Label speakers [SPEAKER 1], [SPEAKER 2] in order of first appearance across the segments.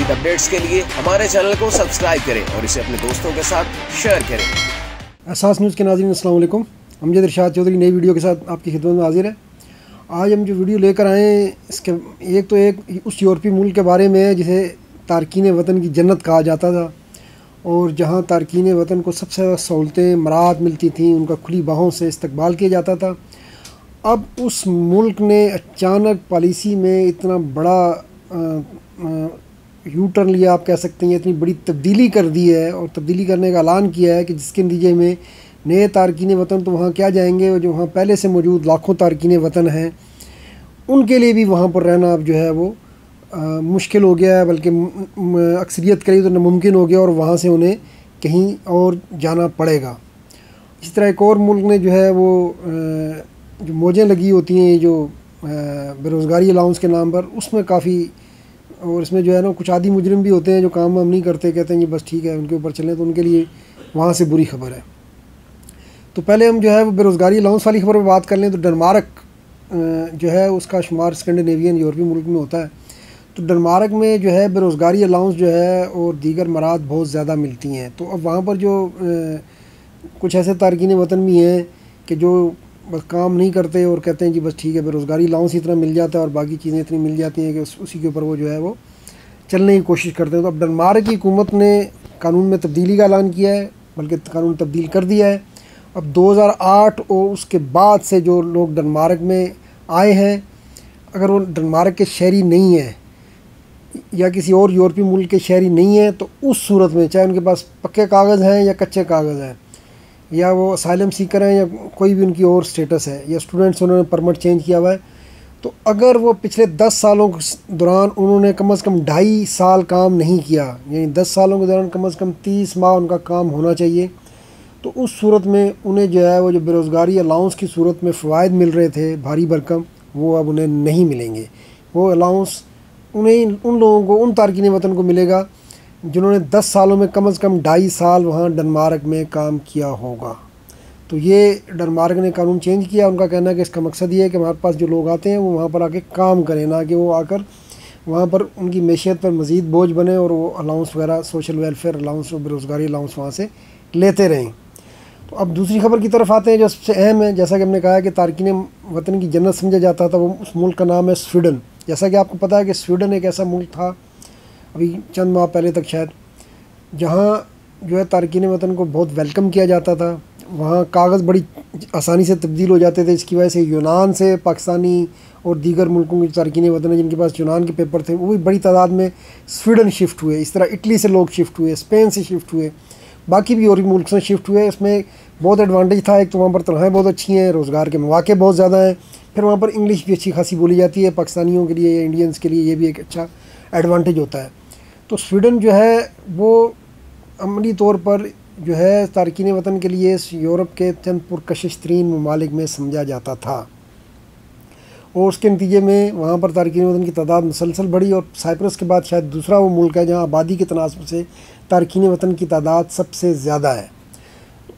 [SPEAKER 1] مزید اپڈیٹس کے لیے ہمارے چینل کو سبسکرائب کریں اور اسے اپنے دوستوں کے ساتھ شیئر کریں۔
[SPEAKER 2] اساس نیوز کے ناظرین السلام علیکم، امجد ارشاد چودھری نئی ویڈیو کے ساتھ آپ کی خدمت میں حاضر ہے۔ آج ہم جو ویڈیو لے کر آئے ہیں اس کے ایک اس یورپی ملک کے بارے میں ہے جسے تارکین وطن کی جنت کہا جاتا تھا، اور جہاں تارکین وطن کو سب سے زیادہ سہولتیں مراعات ملتی تھیں، ان کا کھلی باہوں سے استقبال کیا جاتا تھا۔ اب اس ملک نے اچانک پالیسی میں اتنا بڑا یو ٹرن لیا، آپ کہہ سکتے ہیں اتنی بڑی تبدیلی کر دی ہے، اور تبدیلی کرنے کا اعلان کیا ہے کہ جس کے نتیجے میں نئے تارکین وطن تو وہاں کیا جائیں گے، جو وہاں پہلے سے موجود لاکھوں تارکین وطن ہیں ان کے لیے بھی وہاں پر رہنا اب جو ہے وہ مشکل ہو گیا ہے، بلکہ اکثریت کے لیے تو ناممکن ہو گیا، اور وہاں سے انہیں کہیں اور جانا پڑے گا۔ اس طرح ایک اور ملک نے جو ہے وہ جو موجیں لگی ہوتی ہیں جو بے روزگاری الاؤنس کے نام پر، اس میں کافی، اور اس میں جو ہے نا کچھ عادی مجرم بھی ہوتے ہیں جو کام ہم نہیں کرتے، کہتے ہیں یہ بس ٹھیک ہے ان کے اوپر چلیں، تو ان کے لیے وہاں سے بری خبر ہے۔ تو پہلے ہم جو ہے وہ بے روزگاری الاؤنس والی خبر پہ بات کر لیں تو ڈنمارک جو ہے اس کا شمار اسکینڈینیوین یورپی ملک میں ہوتا ہے۔ تو ڈنمارک میں جو ہے بے روزگاری الاؤنس جو ہے اور دیگر مراعات بہت زیادہ ملتی ہیں۔ تو اب وہاں پر جو کچھ ایسے تارکین وطن بھی ہیں کہ جو بس کام نہیں کرتے اور کہتے ہیں جی بس ٹھیک ہے بے روزگاری الاؤنس اتنا مل جاتا ہے اور باقی چیزیں اتنی مل جاتی ہیں کہ اسی کے اوپر وہ جو ہے وہ چلنے کی کوشش کرتے ہیں۔ تو اب ڈنمارک کی حکومت نے قانون میں تبدیلی کا اعلان کیا ہے، بلکہ قانون تبدیل کر دیا ہے۔ اب 2008 اور اس کے بعد سے جو لوگ ڈنمارک میں آئے ہیں، اگر وہ ڈنمارک کے شہری نہیں ہیں یا کسی اور یورپی ملک کے شہری نہیں ہیں، تو اس صورت میں چاہے ان کے پاس پکے کاغذ ہیں یا کچے کاغذ ہیں، یا وہ اسائلم سیکر ہیں یا کوئی بھی ان کی اور سٹیٹس ہے، یا اسٹوڈنٹس انہوں نے پرمٹ چینج کیا ہوا ہے، تو اگر وہ پچھلے 10 سالوں کے دوران انہوں نے کم از کم 2.5 سال کام نہیں کیا، یعنی 10 سالوں کے دوران کم از کم 30 ماہ ان کا کام ہونا چاہیے، تو اس صورت میں انہیں جو ہے وہ جو بے روزگاری الاؤنس کی صورت میں فوائد مل رہے تھے بھاری بھرکم، وہ اب انہیں نہیں ملیں گے۔ وہ الاؤنس ان لوگوں کو، ان تارکین وطن کو ملے گا جنہوں نے 10 سالوں میں کم از کم 2.5 سال وہاں ڈنمارک میں کام کیا ہوگا۔ تو یہ ڈنمارک نے قانون چینج کیا۔ ان کا کہنا ہے کہ اس کا مقصد یہ ہے کہ ہمارے پاس جو لوگ آتے ہیں وہ وہاں پر آ کے کام کریں، نہ کہ وہ آ کر وہاں پر ان کی معیشت پر مزید بوجھ بنے اور وہ الاؤنس وغیرہ، سوشل ویلفیئر الاؤنس اور بے روزگاری الاؤنس وہاں سے لیتے رہیں۔ تو اب دوسری خبر کی طرف آتے ہیں جو سب سے اہم ہے۔ جیسا کہ ہم نے کہا کہ تارکین وطن کی جنت سمجھا جاتا تھا، وہ اس ملک کا نام ہے سویڈن۔ جیسا کہ آپ کو پتہ ہے کہ سویڈن ایک ایسا ملک تھا ابھی چند ماہ پہلے تک شاید، جہاں جو ہے تارکین وطن کو بہت ویلکم کیا جاتا تھا، وہاں کاغذ بڑی آسانی سے تبدیل ہو جاتے تھے۔ اس کی وجہ سے یونان سے پاکستانی اور دیگر ملکوں کے تارکین وطن جن کے پاس یونان کے پیپر تھے وہ بھی بڑی تعداد میں سویڈن شفٹ ہوئے۔ اس طرح اٹلی سے لوگ شفٹ ہوئے، اسپین سے شفٹ ہوئے، باقی بھی یورپی ملک سے شفٹ ہوئے۔ اس میں بہت ایڈوانٹیج تھا، ایک تو وہاں پر تنخواہیں بہت اچھی ہیں، روزگار کے مواقع بہت زیادہ ہیں، پھر وہاں پر انگلش بھی اچھی خاصی بولی جاتی ہے پاکستانیوں کے لیے یا انڈینس کے لیے، یہ بھی ایک اچھا ایڈوانٹیج ہوتا ہے۔ تو سویڈن جو ہے وہ عملی طور پر جو ہے تارکین وطن کے لیے یورپ کے چند پرکشش ترین ممالک میں سمجھا جاتا تھا، اور اس کے نتیجے میں وہاں پر تارکین وطن کی تعداد مسلسل بڑھی، اور سائپرس کے بعد شاید دوسرا وہ ملک ہے جہاں آبادی کے تناسب سے تارکین وطن کی تعداد سب سے زیادہ ہے۔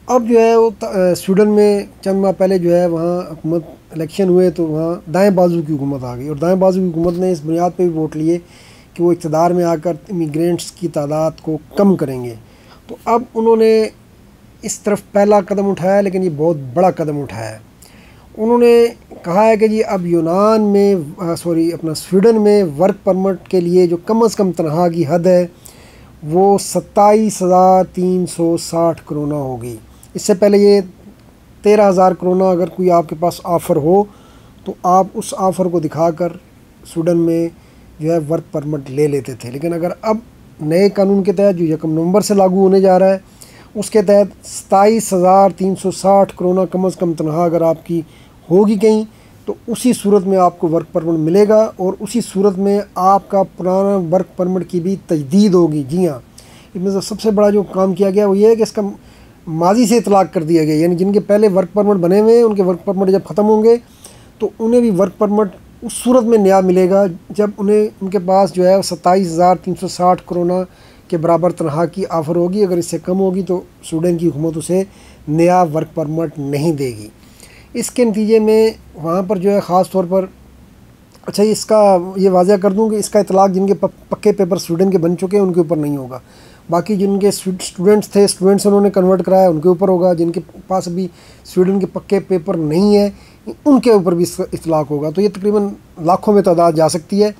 [SPEAKER 2] اب جو ہے وہ سویڈن میں چند ماہ پہلے جو ہے وہاں حکومت الیکشن ہوئے تو وہاں دائیں بازو کی حکومت آ گئی، اور دائیں بازو کی حکومت نے اس بنیاد پہ بھی ووٹ لیے کہ وہ اقتدار میں آ کر امیگرینٹس کی تعداد کو کم کریں گے۔ تو اب انہوں نے اس طرف پہلا قدم اٹھایا، لیکن یہ بہت بڑا قدم اٹھایا ہے۔ انہوں نے کہا ہے کہ جی اب یونان میں سویڈن میں ورک پرمٹ کے لیے جو کم از کم تنخواہ کی حد ہے وہ 27,360 کرونا ہوگی۔ اس سے پہلے یہ 13,000 کرونا اگر کوئی آپ کے پاس آفر ہو تو آپ اس آفر کو دکھا کر سویڈن میں جو ہے ورک پرمٹ لے لیتے تھے، لیکن اگر اب نئے قانون کے تحت جو 1 نومبر سے لاگو ہونے جا رہا ہے اس کے تحت 27,360 کرونا کم از کم تنخواہ اگر آپ کی ہوگی کہیں تو اسی صورت میں آپ کو ورک پرمٹ ملے گا، اور اسی صورت میں آپ کا پرانا ورک پرمٹ کی بھی تجدید ہوگی۔ جی ہاں، اس میں سب سے بڑا جو کام کیا گیا وہ یہ ہے کہ اس کا ماضی سے اطلاق کر دیا گیا، یعنی جن کے پہلے ورک پرمٹ بنے ہوئے ہیں ان کے ورک پرمٹ جب ختم ہوں گے تو انہیں بھی ورک پرمٹ اس صورت میں نیا ملے گا جب ان کے پاس جو ہے 27,360 کرونا کے برابر تنخواہ کی آفر ہوگی۔ اگر اس سے کم ہوگی تو سویڈن کی حکومت اسے نیا ورک پرمٹ نہیں دے گی۔ اس کے نتیجے میں وہاں پر جو ہے خاص طور پر اچھا یہ واضح کر دوں کہ اس کا اطلاق جن کے پکے پیپر سویڈن کے بن چکے ہیں ان کے اوپر نہیں ہوگا، باقی جن کے اسٹوڈنٹس انہوں نے کنورٹ کرایا ان کے اوپر ہوگا، جن کے پاس ابھی سویڈن کے پکے پیپر نہیں ہیں ان کے اوپر بھی اس کا اطلاق ہوگا۔ تو یہ تقریباً لاکھوں میں تعداد جا سکتی ہے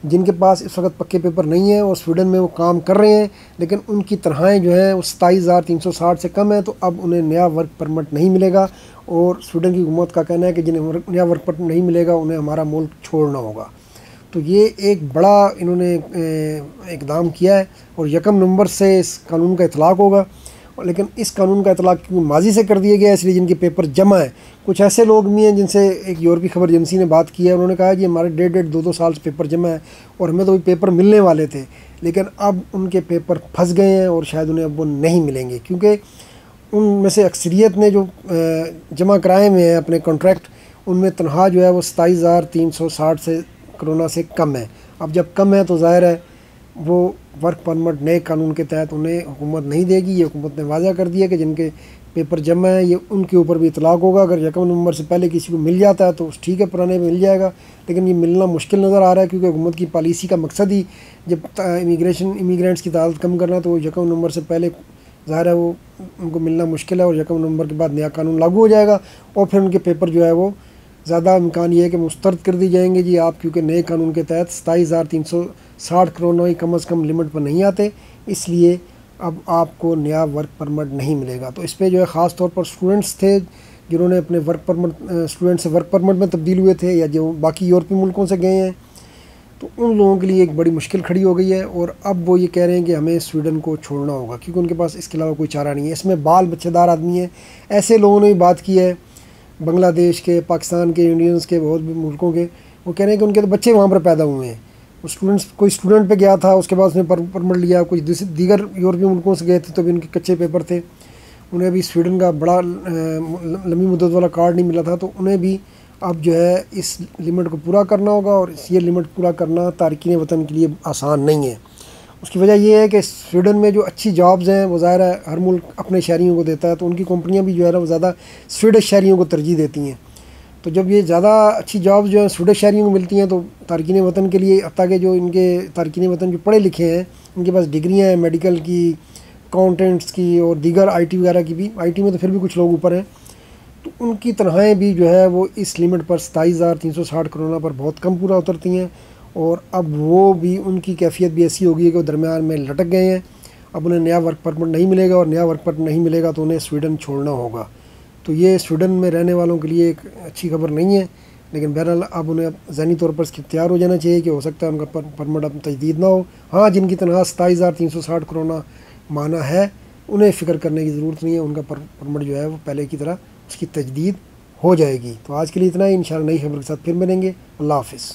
[SPEAKER 2] جن کے پاس اس وقت پکے پیپر نہیں ہیں اور سویڈن میں وہ کام کر رہے ہیں، لیکن ان کی تنخواہیں جو ہیں وہ 27,360 سے کم ہیں، تو اب انہیں نیا ورک پرمٹ نہیں ملے گا، اور سویڈن کی حکومت کا کہنا ہے کہ جنہیں نیا ورک پرمٹ نہیں ملے گا انہیں ہمارا ملک چھوڑنا ہوگا۔ تو یہ ایک بڑا انہوں نے اقدام کیا ہے، اور 1 نومبر سے اس قانون کا اطلاق ہوگا، لیکن اس قانون کا اطلاق کیونکہ ماضی سے کر دیا گیا ہے اس لیے جن کے پیپر جمع ہیں، کچھ ایسے لوگ بھی ہیں جن سے ایک یورپی خبر ایجنسی نے بات کی ہے، انہوں نے کہا کہ ہمارے 1.5-2 سال سے پیپر جمع ہیں اور ہمیں تو بھی پیپر ملنے والے تھے، لیکن اب ان کے پیپر پھنس گئے ہیں اور شاید انہیں اب وہ نہیں ملیں گے، کیونکہ ان میں سے اکثریت نے جو جمع کرائے ہوئے ہیں اپنے کانٹریکٹ، ان میں تنخواہ جو ہے وہ 27,360 سے کرونا سے کم ہے۔ اب جب کم ہے تو ظاہر ہے وہ ورک پرمٹ نئے قانون کے تحت انہیں حکومت نہیں دے گی۔ یہ حکومت نے واضح کر دیا کہ جن کے پیپر جمع ہیں یہ ان کے اوپر بھی اطلاق ہوگا۔ اگر 1 نومبر سے پہلے کسی کو مل جاتا ہے تو ٹھیک ہے، پرانے میں مل جائے گا، لیکن یہ ملنا مشکل نظر آ رہا ہے کیونکہ حکومت کی پالیسی کا مقصد ہی جب امیگرینٹس کی تعداد کم کرنا تو 1 نومبر سے پہلے ظاہر ہے وہ ان کو ملنا مشکل ہے، اور 1 نومبر کے بعد نیا قانون لاگو ہو جائے گا اور پھر ان کے پیپر جو ہے وہ زیادہ امکان یہ ہے کہ مسترد کر دی جائیں گے جی آپ، کیونکہ نئے قانون کے تحت 27,360 کرونا ہی کم از کم لمٹ پر نہیں آتے، اس لیے اب آپ کو نیا ورک پرمٹ نہیں ملے گا۔ تو اس پہ جو ہے خاص طور پر اسٹوڈنٹس تھے جنہوں نے اپنے ورک پرمٹ اسٹوڈنٹ سے ورک پرمٹ میں تبدیل ہوئے تھے یا جو باقی یورپی ملکوں سے گئے ہیں، تو ان لوگوں کے لیے ایک بڑی مشکل کھڑی ہو گئی ہے، اور اب وہ یہ کہہ رہے ہیں کہ ہمیں سویڈن کو چھوڑنا ہوگا کیونکہ ان کے پاس اس کے علاوہ کوئی چارہ نہیں ہے۔ اس میں بال بچے دار آدمی ہیں، ایسے لوگوں نے بھی بات کی ہے، بنگلہ دیش کے، پاکستان کے، انڈینس کے، بہت بھی ملکوں کے، وہ کہہ رہے ہیں کہ ان کے تو بچے وہاں پر پیدا ہوئے ہیں۔ کوئی اسٹوڈنٹ پہ گیا تھا، اس کے بعد اس نے پرمٹ لیا، کچھ دیگر یورپی ملکوں سے گئے تھے تو بھی ان کے کچے پیپر تھے، انہیں بھی سویڈن کا بڑا لمبی مدت والا کارڈ نہیں ملا تھا، تو انہیں بھی اب جو ہے اس لمٹ کو پورا کرنا ہوگا، اور یہ لمٹ پورا کرنا تارکین وطن کے لیے آسان نہیں ہے۔ اس کی وجہ یہ ہے کہ سویڈن میں جو اچھی جابز ہیں وہ ظاہر ہے ہر ملک اپنے شہریوں کو دیتا ہے، تو ان کی کمپنیاں بھی جو ہے وہ زیادہ سویڈش شہریوں کو ترجیح دیتی ہیں، تو جب یہ زیادہ اچھی جابز جو ہیں سویڈش شہریوں کو ملتی ہیں تو تارکین وطن کے لیے، حتیٰ کہ جو ان کے تارکین وطن جو پڑھے لکھے ہیں ان کے پاس ڈگریاں ہیں میڈیکل کی، اکاؤنٹنٹس کی اور دیگر آئی ٹی وغیرہ کی بھی، آئی ٹی میں تو پھر بھی کچھ لوگ اوپر ہیں، تو ان کی تنخواہیں بھی جو ہے وہ اس لمٹ پر 27,360 کرونا پر بہت کم پورا اترتی ہیں، اور اب وہ بھی ان کی کیفیت بھی ایسی ہوگی کہ وہ درمیان میں لٹک گئے ہیں، اب انہیں نیا ورک پرمٹ نہیں ملے گا، اور نیا ورک پرمٹ نہیں ملے گا تو انہیں سویڈن چھوڑنا ہوگا۔ تو یہ سویڈن میں رہنے والوں کے لیے ایک اچھی خبر نہیں ہے، لیکن بہرحال اب انہیں ذہنی طور پر اس کی تیار ہو جانا چاہیے کہ ہو سکتا ہے ان کا پرمٹ اب تجدید نہ ہو۔ ہاں، جن کی تنخواہ 27,360 کرونا مانا ہے انہیں فکر کرنے کی ضرورت نہیں ہے، ان کا پرمٹ جو ہے وہ پہلے کی طرح اس کی تجدید ہو جائے گی۔ تو آج کے لیے اتنا ہی، انشاءاللہ نئی خبر کے ساتھ پھر ملیں گے۔ اللہ حافظ۔